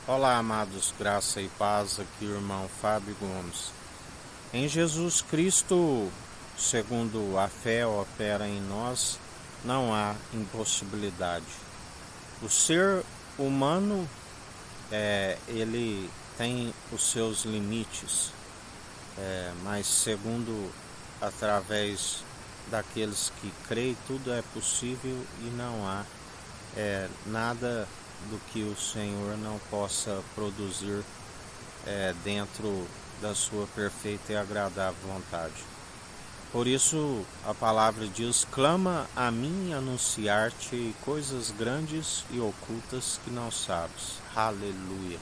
Olá, amados, graça e paz, aqui o irmão Fábio Gomes. Em Jesus Cristo, segundo a fé opera em nós, não há impossibilidade. O ser humano, ele tem os seus limites, mas segundo, através daqueles que creem, tudo é possível e não há nada do que o Senhor não possa produzir dentro da sua perfeita e agradável vontade. Por isso a palavra diz: clama a mim anunciar-te coisas grandes e ocultas que não sabes. Aleluia.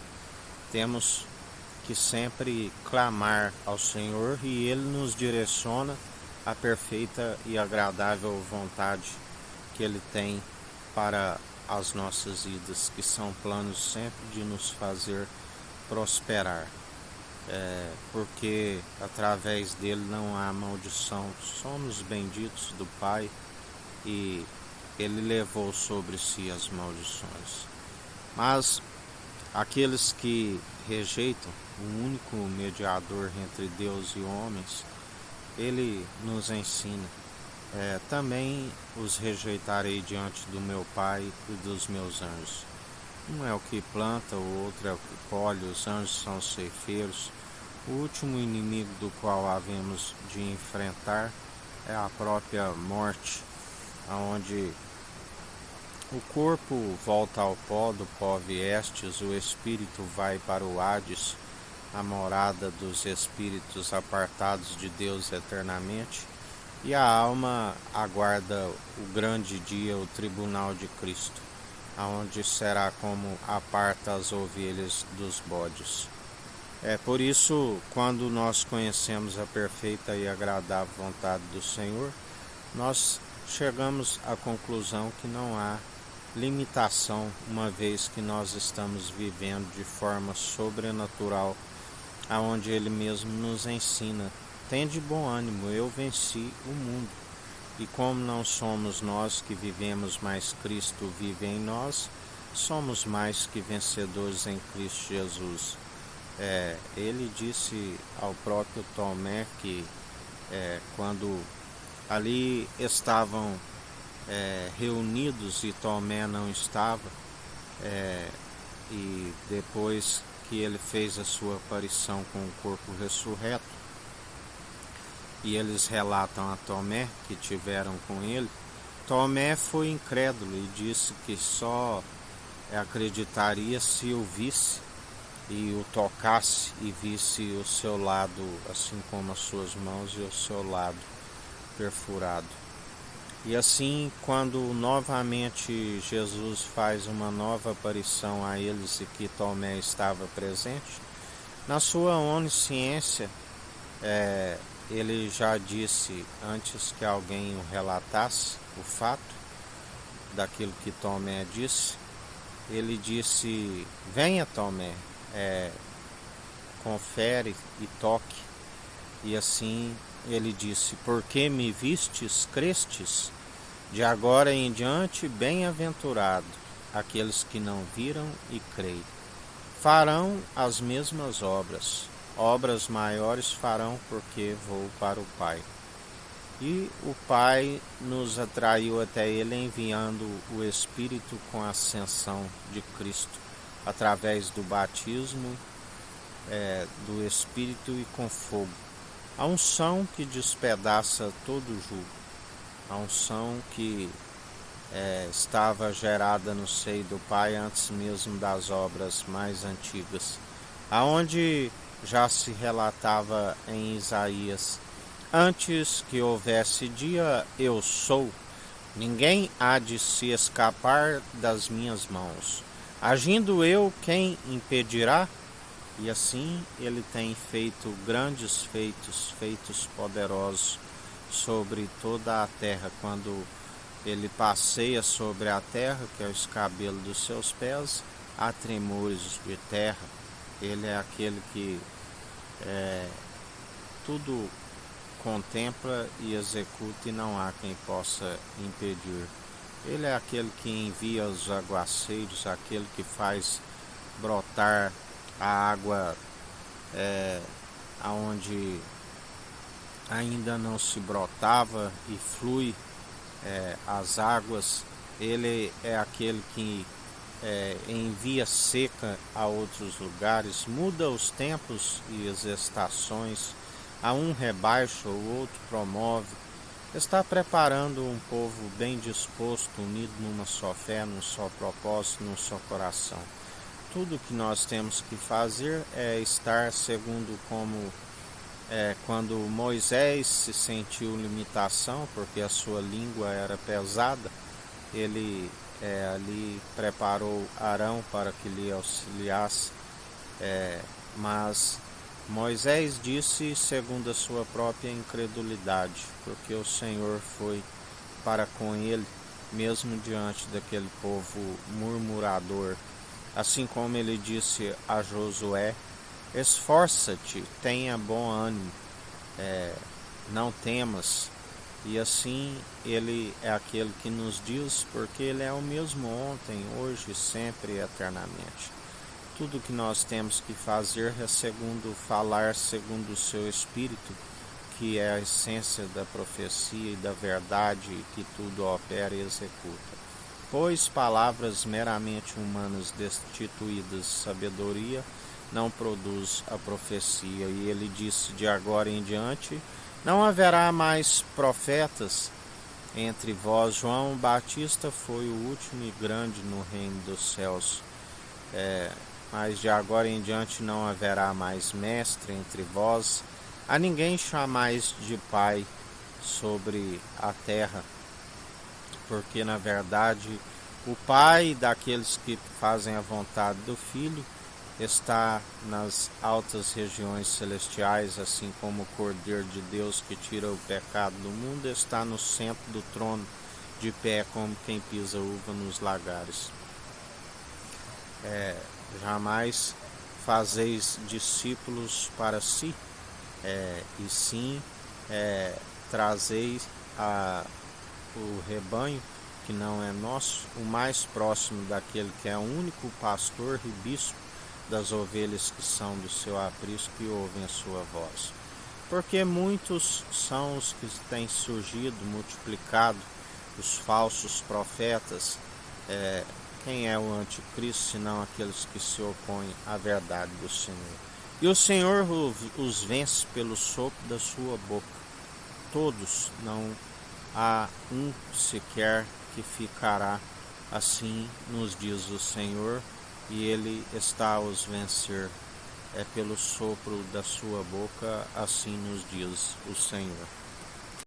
Temos que sempre clamar ao Senhor e Ele nos direciona à perfeita e agradável vontade que Ele tem para as nossas vidas, que são planos sempre de nos fazer prosperar, porque através dele não há maldição. Somos benditos do Pai e ele levou sobre si as maldições. Mas aqueles que rejeitam o único mediador entre Deus e homens, ele nos ensina: também os rejeitarei diante do meu Pai e dos meus anjos. Um é o que planta, o outro é o que colhe, os anjos são os ceifeiros. O último inimigo do qual havemos de enfrentar é a própria morte, onde o corpo volta ao pó, do pó viestes, o espírito vai para o Hades, a morada dos espíritos apartados de Deus eternamente, e a alma aguarda o grande dia, o tribunal de Cristo, aonde será como aparta as ovelhas dos bodes. Por isso, quando nós conhecemos a perfeita e agradável vontade do Senhor, nós chegamos à conclusão que não há limitação, uma vez que nós estamos vivendo de forma sobrenatural, aonde Ele mesmo nos ensina: tende bom ânimo, eu venci o mundo. E como não somos nós que vivemos, mas Cristo vive em nós, somos mais que vencedores em Cristo Jesus. Ele disse ao próprio Tomé que quando ali estavam reunidos e Tomé não estava, e depois que ele fez a sua aparição com o corpo ressurreto, e eles relatam a Tomé que tiveram com ele, Tomé foi incrédulo e disse que só acreditaria se o visse e o tocasse e visse o seu lado, assim como as suas mãos e o seu lado perfurado. E assim, quando novamente Jesus faz uma nova aparição a eles e que Tomé estava presente, na sua onisciência, ele já disse, antes que alguém o relatasse, o fato daquilo que Tomé disse, ele disse: venha, Tomé, confere e toque. E assim ele disse: porque me vistes, crestes? De agora em diante, bem-aventurado aqueles que não viram e creem. Farão as mesmas obras maiores farão, porque vou para o Pai. E o Pai nos atraiu até Ele enviando o Espírito com a ascensão de Cristo, através do batismo do Espírito e com fogo. A unção que despedaça todo o jugo, a unção que estava gerada no seio do Pai antes mesmo das obras mais antigas, aonde já se relatava em Isaías: antes que houvesse dia, eu sou, ninguém há de se escapar das minhas mãos. Agindo eu, quem impedirá? E assim ele tem feito grandes feitos poderosos sobre toda a terra. Quando ele passeia sobre a terra, que é o escabelo dos seus pés, há tremores de terra. Ele é aquele que tudo contempla e executa, e não há quem possa impedir. Ele é aquele que envia os aguaceiros, aquele que faz brotar a água aonde ainda não se brotava e flui as águas. Ele é aquele que envia seca a outros lugares, muda os tempos e as estações, a um rebaixa, o outro promove. Está preparando um povo bem disposto, unido numa só fé, num só propósito, num só coração. Tudo que nós temos que fazer é estar segundo como quando Moisés se sentiu limitação, porque a sua língua era pesada, ele ali preparou Arão para que lhe auxiliasse, mas Moisés disse segundo a sua própria incredulidade, porque o Senhor foi para com ele, mesmo diante daquele povo murmurador. Assim como ele disse a Josué: esforça-te, tenha bom ânimo, não temas. E assim ele é aquele que nos diz, porque ele é o mesmo ontem, hoje, sempre e eternamente. Tudo que nós temos que fazer é falar segundo o seu Espírito, que é a essência da profecia e da verdade, que tudo opera e executa. Pois palavras meramente humanas destituídas de sabedoria não produz a profecia. E ele disse: de agora em diante não haverá mais profetas entre vós. João Batista foi o último e grande no reino dos céus. Mas de agora em diante não haverá mais mestre entre vós. A ninguém chamais de pai sobre a terra, porque na verdade o Pai daqueles que fazem a vontade do Filho está nas altas regiões celestiais, assim como o Cordeiro de Deus que tira o pecado do mundo está no centro do trono, de pé como quem pisa uva nos lagares. Jamais fazeis discípulos para si, e sim trazeis o rebanho que não é nosso, o mais próximo daquele que é o único pastor e bispo das ovelhas que são do seu aprisco e ouvem a sua voz. Porque muitos são os que têm surgido, multiplicado, os falsos profetas. Quem é o anticristo, senão aqueles que se opõem à verdade do Senhor? E o Senhor os vence pelo sopro da sua boca. Todos, não há um sequer que ficará. Assim nos diz o Senhor, e ele está a os vencer. Pelo sopro da sua boca, assim nos diz o Senhor.